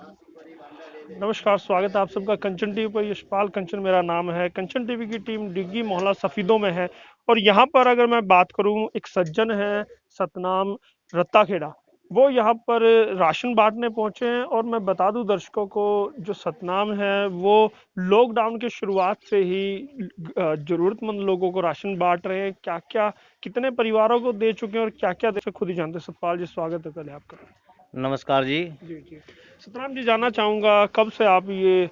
नमस्कार, स्वागत है आप सबका कंचन टीवी पर। यशपाल कंचन मेरा नाम है। कंचन टीवी की टीम डिग्गी मोहल्ला सफीदों में है और यहाँ पर अगर मैं बात करूँ, एक सज्जन है सतनाम रत्ताखेड़ा, वो यहाँ पर राशन बांटने पहुंचे हैं। और मैं बता दूं दर्शकों को, जो सतनाम है वो लॉकडाउन की शुरुआत से ही जरूरतमंद लोगों को राशन बांट रहे हैं। क्या क्या कितने परिवारों को दे चुके हैं और क्या क्या दे, खुद ही जानते हैं। सतपाल जी, स्वागत है पहले आपका। नमस्कार जी। जी जी। सतराम जी, जानना चाहूंगा कब से आप ये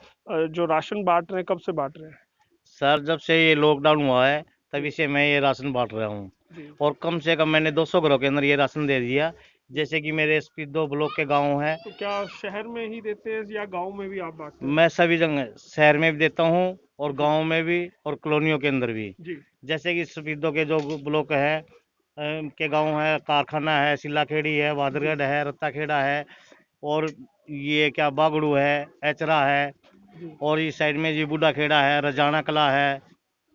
जो राशन बांट रहे हैं, कब से बांट रहे हैं? सर, जब से ये लॉकडाउन हुआ है जी तभी से मैं ये राशन बांट रहा हूँ। जी। और कम से कम मैंने 200 घरों के अंदर ये राशन दे दिया। जी। जैसे कि मेरे स्पीडो ब्लॉक के गांव है। तो क्या शहर में ही देते हैं या गांव में भी आप बांटते हैं? मैं सभी जगह शहर में भी देता हूँ और जी गांव में भी और कॉलोनियों के अंदर भी। जी जैसे कि स्पीडो के जो ब्लॉक है के गांव है, कारखाना है, सिल्लाखेड़ी है, जी बहादुरगढ़ है, रत्ताखेड़ा है, और ये क्या बागड़ू है, एचरा है, जी और इस साइड में जी बूढ़ा खेड़ा है, रजाना कला है,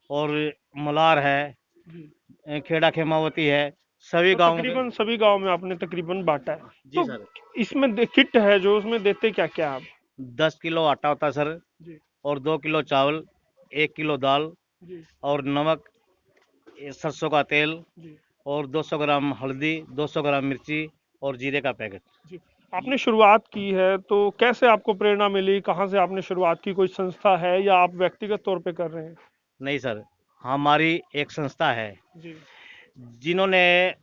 और मलार है, जी। खेड़ा खेमावती है। सभी तो गाँव के। तकरीबन सभी गांव में आपने तकरीबन बांटा है। जी तो सर। इसमें किट है जो, उसमें देते क्या क्या आप? 10 किलो आटा होता है सर, जी और 2 किलो चावल, 1 किलो दाल, जी और नमक, सरसों का तेल, जी और 200 ग्राम हल्दी, 200 ग्राम मिर्ची, और जीरे का पैकेट। जी। आपने शुरुआत की है तो कैसे आपको प्रेरणा मिली, कहाँ से आपने शुरुआत की? कोई संस्था है या आप व्यक्तिगत तौर पे कर रहे हैं? नहीं सर, हमारी एक संस्था है जी जिन्होंने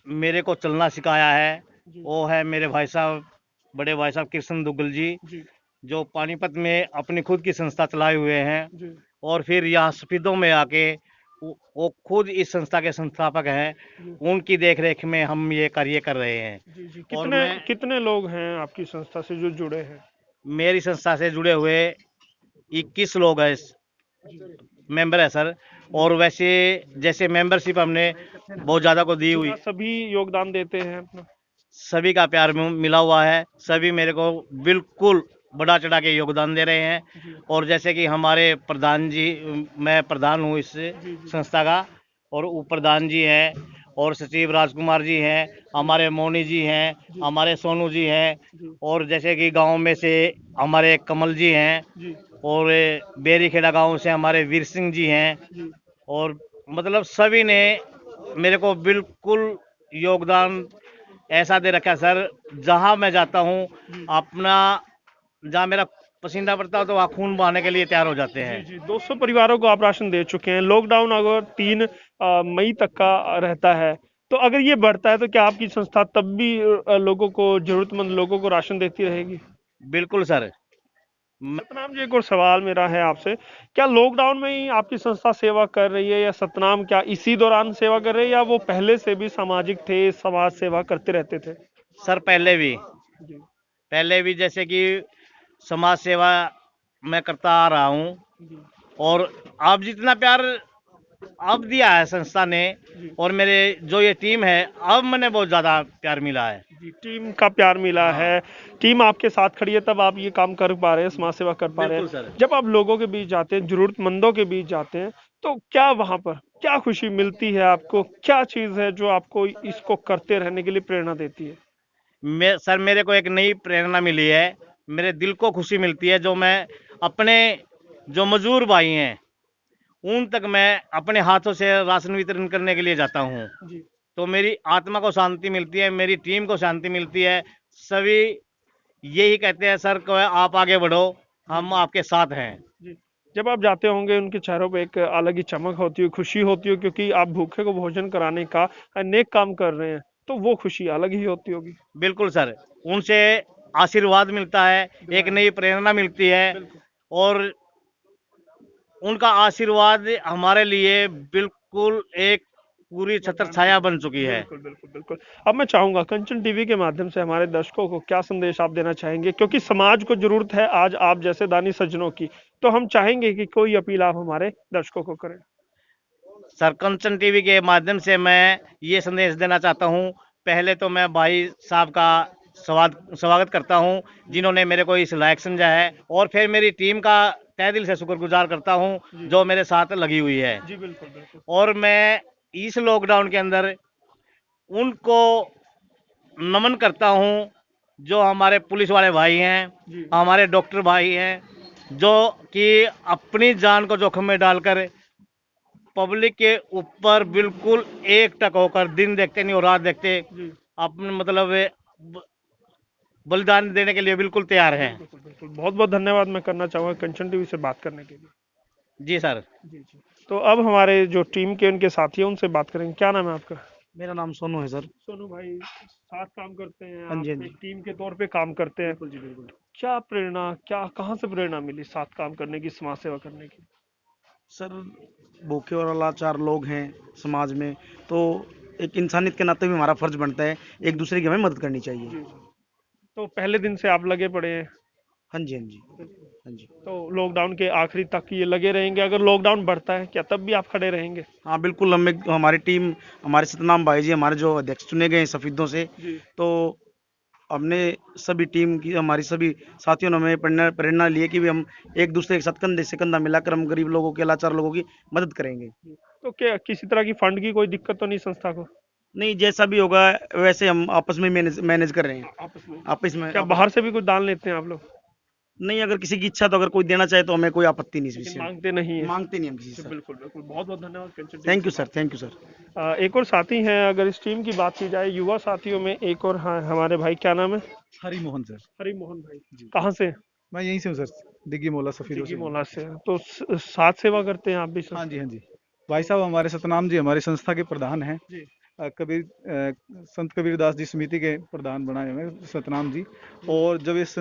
मेरे को चलना सिखाया है। जी वो है मेरे भाई साहब, बड़े भाई साहब कृष्ण दुग्गल जी, जी जो पानीपत में अपनी खुद की संस्था चलाए हुए हैं। जी और फिर यहाँ सफीदों में आके वो खुद इस संस्था के संस्थापक हैं। जी उनकी देखरेख में हम ये कार्य कर रहे हैं। जी जी। और कितने मैं, कितने लोग हैं आपकी संस्था से जो जुड़े हैं? मेरी संस्था से जुड़े हुए 21 लोग हैं, जी मेंबर है सर। जी। और वैसे जैसे मेंबरशिप हमने बहुत ज़्यादा को दी क्या हुई। सभी योगदान देते हैं अपना? सभी का प्यार मिला हुआ है। सभी मेरे को बिल्कुल बढ़ा चढ़ा के योगदान दे रहे हैं। जी और जैसे कि हमारे प्रधान जी, मैं प्रधान हूँ इस जी जी संस्था का, और उप प्रधान जी हैं, और सचिव राजकुमार जी हैं, जी हमारे मोनी जी हैं, जी हमारे सोनू जी हैं, जी और जैसे कि गांव में से हमारे कमल जी हैं, जी और बेरीखेड़ा गांव से हमारे वीर सिंह जी हैं। जी और मतलब सभी ने मेरे को बिल्कुल योगदान ऐसा दे रखा है सर। जहां मैं जाता हूं जी अपना, जहां मेरा पसीना पड़ता है तो वहाँ खून बहाने के लिए तैयार हो जाते जी हैं। जी। 200 परिवारों को आप राशन दे चुके हैं। लॉकडाउन अगर 3 मई तक का रहता है, तो अगर ये बढ़ता है तो क्या आपकी संस्था तब भी लोगों को, जरूरतमंद लोगों को राशन देती रहेगी? बिल्कुल सर। सतनाम जी, एक और सवाल मेरा है आपसे। क्या लॉकडाउन में ही आपकी संस्था सेवा कर रही है, या सतनाम क्या इसी दौरान सेवा कर रहे हैं, या वो पहले से भी सामाजिक थे, समाज सेवा करते रहते थे? सर, जी पहले भी जैसे कि समाज सेवा मैं करता आ रहा हूँ। जी और अब जितना प्यार अब दिया है संस्था ने, जी और मेरे जो ये टीम है, अब मैंने बहुत ज़्यादा प्यार मिला है। जी। टीम का प्यार मिला है। हाँ। टीम आपके साथ खड़ी है, तब आप ये काम कर पा रहे हैं, समाज सेवा कर पा रहे बिल्कुल हैं। सर। जब आप लोगों के बीच जाते हैं, जरूरतमंदों के बीच जाते हैं, तो क्या वहां पर क्या खुशी मिलती है आपको? क्या चीज है जो आपको इसको करते रहने के लिए प्रेरणा देती है? सर, मेरे को एक नई प्रेरणा मिली है। मेरे दिल को खुशी मिलती है, जो मैं अपने जो मजदूर भाई हैं उन तक मैं अपने हाथों से राशन वितरण करने के लिए जाता हूँ। जी तो मेरी आत्मा को शांति मिलती है, मेरी टीम को शांति मिलती है। सभी यही कहते हैं, सर को आप आगे बढ़ो, जी हम आपके साथ हैं। जी। जब आप जाते होंगे, उनके चेहरों पे एक अलग ही चमक होती है, खुशी होती है, क्योंकि आप भूखे को भोजन कराने का नेक काम कर रहे हैं। तो वो खुशी अलग ही होती होगी। बिल्कुल सर। उनसे आशीर्वाद मिलता है, एक दुआएं। नई प्रेरणा मिलती है। बिल्कुल और उनका आशीर्वाद हमारे लिए बिल्कुल एक पूरी छत्र वरदान की छाया तरह। बन चुकी है। बिल्कुल बिल्कुल बिल्कुल। अब मैं चाहूंगा कंचन टीवी के माध्यम से हमारे दर्शकों को क्या संदेश आप देना चाहेंगे, क्योंकि समाज को जरूरत है आज आप जैसे दानी सज्जनों की। तो हम चाहेंगे कि कोई अपील आप हमारे दर्शकों को करें। सर, कंचन टीवी के माध्यम से मैं ये संदेश देना चाहता हूँ। पहले तो मैं भाई साहब का स्वागत करता हूँ, जी जिन्होंने मेरे को इस लायक समझा है। और फिर मेरी टीम का तहे दिल से शुक्रगुजार करता हूँ, जी जो मेरे साथ लगी हुई है। जी। बिल्कुल बिल्कुल और मैं इस लॉकडाउन के अंदर उनको नमन करता हूँ, जो हमारे पुलिस वाले भाई हैं, जी हमारे डॉक्टर भाई हैं, जो कि अपनी जान को जोखिम में डालकर पब्लिक के ऊपर बिल्कुल एक टक होकर दिन देखते नहीं और रात देखते जी अपने मतलब बलिदान देने के लिए बिल्कुल तैयार हैं। बिल्कुल बिल्कुल, बहुत बहुत धन्यवाद मैं करना चाहूँगा कंचन टीवी से बात करने के लिए। जी सर। जी जी। तो अब हमारे जो टीम के उनके साथी हैं उनसे बात करेंगे। क्या नाम है आपका? मेरा नाम सोनू है सर। सोनू भाई, साथ काम करते हैं हाँ आप, जी, हाँ एक जी। टीम के तौर पे काम करते हैं। बिल्कुल जी, बिल्कुल। क्या प्रेरणा, क्या कहाँ से प्रेरणा मिली साथ काम करने की, समाज सेवा करने की? सर, भूखे और लाचार लोग हैं समाज में, तो एक इंसानियत के नाते भी हमारा फर्ज बनता है, एक दूसरे की हमें मदद करनी चाहिए। जी जी। तो पहले दिन से आप लगे पड़े हैं? हाँ जी, हाँ जी। हाँ जी। तो लॉकडाउन के आखिरी तक ये लगे रहेंगे? अगर लॉकडाउन बढ़ता है क्या तब भी आप खड़े रहेंगे? हाँ, बिल्कुल हमारी टीम, हमारे सतनाम भाई जी हमारे जो अध्यक्ष चुने गए हैं सफीदों से, जी तो हमने सभी टीम की, हमारी सभी साथियों ने हमें प्रेरणा प्रेरणा ली है कि भी हम एक दूसरे के साथ कंधे से कंधा मिलाकर हम गरीब लोगों के, लाचार लोगों की मदद करेंगे। जी। तो क्या किसी तरह की फंड की कोई दिक्कत तो नहीं संस्था को? नहीं, जैसा भी होगा वैसे हम आपस में मैनेज मैनेज कर रहे हैं। आपस में? आपस में। क्या बाहर से भी कुछ दान लेते हैं आप लोग? नहीं, अगर किसी की इच्छा, तो अगर कोई देना चाहे तो हमें कोई आपत्ति नहीं इस लेकिन विषय में। मांगते नहीं है? मांगते नहीं हम किसी जी से। बिल्कुल बिल्कुल, बहुत बहुत धन्यवाद कंचन टीवी थैंक से यू सर, बात थैंक यू करने सर। के लिए। एक और साथी हैं, अगर इस टीम की बात की जाए युवा साथियों में एक और, हाँ हमारे भाई, क्या नाम है? हरी मोहन सर। हरि मोहन भाई। जी। कहाँ से? मैं यहीं से हूँ सर, दिग्गी मोहल्ला सफीदों दिग्गी से हूँ। मोहल्ला से हैं। तो साथ सेवा करते हैं आप भी हाँ सर? जी, हाँ जी। भाई साहब हमारे सतनाम जी हमारी संस्था के प्रधान हैं। जी संत कबीरदास जी समिति के प्रधान बनाए हुए हैं सतनाम जी। और जब इस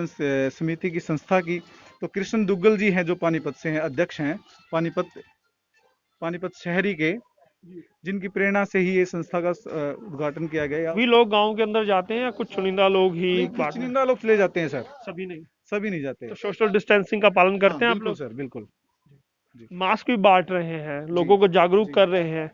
समिति की संस्था की, तो कृष्ण दुग्गल जी हैं जो पानीपत से हैं, अध्यक्ष हैं पानीपत पानीपत शहरी के, जी। जिनकी प्रेरणा से ही ये संस्था का उद्घाटन किया गया। भी लोग गांव के अंदर जाते हैं या कुछ चुनिंदा लोग ही नहीं, कुछ बांटने? चुनिंदा लोग चले जाते हैं सर, सभी नहीं? सभी नहीं जाते। तो सोशल डिस्टेंसिंग का पालन हाँ करते हैं आप बिल्कुल लोग? सर, बिल्कुल। जी मास्क भी बांट रहे हैं, जी लोगों को जागरूक जी। कर रहे हैं।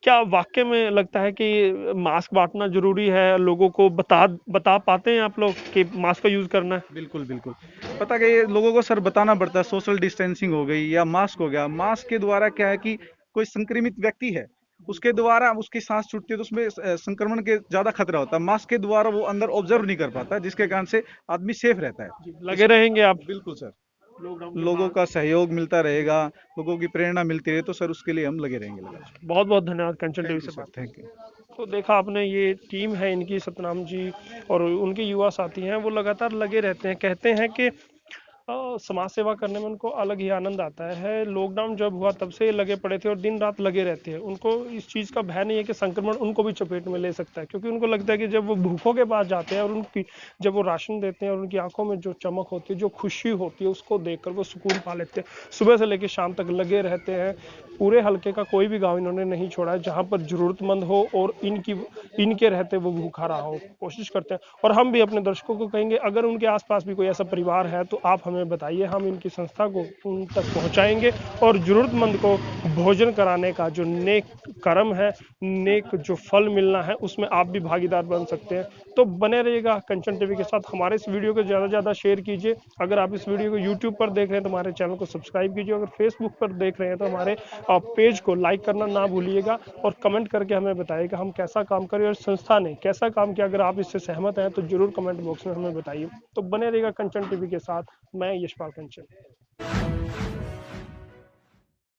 क्या वाकई में लगता है कि मास्क बांटना जरूरी है? लोगों को बता बता पाते हैं आप लोग कि मास्क का यूज करना है? बिल्कुल बिल्कुल। पता क्या, ये लोगों को सर बताना पड़ता है, सोशल डिस्टेंसिंग हो गई या मास्क हो गया। मास्क के द्वारा क्या है कि कोई संक्रमित व्यक्ति है, उसके द्वारा उसकी सांस छूटती है तो उसमें संक्रमण के ज्यादा खतरा होता है। मास्क के द्वारा वो अंदर ऑब्जर्व नहीं कर पाता, जिसके कारण से आदमी सेफ रहता है। लगे रहेंगे आप? बिल्कुल सर, लॉकडाउन के लोगों बाद? का सहयोग मिलता रहेगा, लोगों की प्रेरणा मिलती रहे, तो सर उसके लिए हम लगे रहेंगे लगातार। बहुत बहुत धन्यवाद कंचन टीवी थैंक यू से सर, बात करने थैंक के यू। लिए। तो देखा आपने, ये टीम है इनकी, सतनाम जी और उनके युवा साथी हैं, वो लगातार लगे रहते हैं। कहते हैं कि समाज सेवा करने में उनको अलग ही आनंद आता है। लॉकडाउन जब हुआ तब से ये लगे पड़े थे और दिन रात लगे रहते हैं। उनको इस चीज़ का भय नहीं है कि संक्रमण उनको भी चपेट में ले सकता है, क्योंकि उनको लगता है कि जब वो भूखों के पास जाते हैं और उनकी, जब वो राशन देते हैं और उनकी आंखों में जो चमक होती है, जो खुशी होती है, उसको देखकर वो सुकून पा लेते हैं। सुबह से लेकर शाम तक लगे रहते हैं। पूरे हलके का कोई भी गांव इन्होंने नहीं छोड़ा है जहां पर जरूरतमंद हो और इनके रहते वो भूखा रहा हो। कोशिश करते हैं, और हम भी अपने दर्शकों को कहेंगे, अगर उनके आसपास भी कोई ऐसा परिवार है तो आप हमें बताइए, हम इनकी संस्था को उन तक पहुंचाएंगे और जरूरतमंद को भोजन कराने का जो नेक कर्म है, नेक जो फल मिलना है, उसमें आप भी भागीदार बन सकते हैं। तो बने रहिएगा कंचन टीवी के साथ। हमारे इस वीडियो को ज़्यादा से ज़्यादा शेयर कीजिए। अगर आप इस वीडियो को यूट्यूब पर देख रहे हैं तो हमारे चैनल को सब्सक्राइब कीजिए। अगर फेसबुक पर देख रहे हैं तो हमारे पेज को लाइक करना ना भूलिएगा, और कमेंट करके हमें बताइएगा हम कैसा काम करें और संस्था ने कैसा काम किया। अगर आप इससे सहमत हैं तो जरूर कमेंट बॉक्स में हमें बताइए। तो बने रहिएगा कंचन टीवी के साथ। मैं यशपाल कंचन।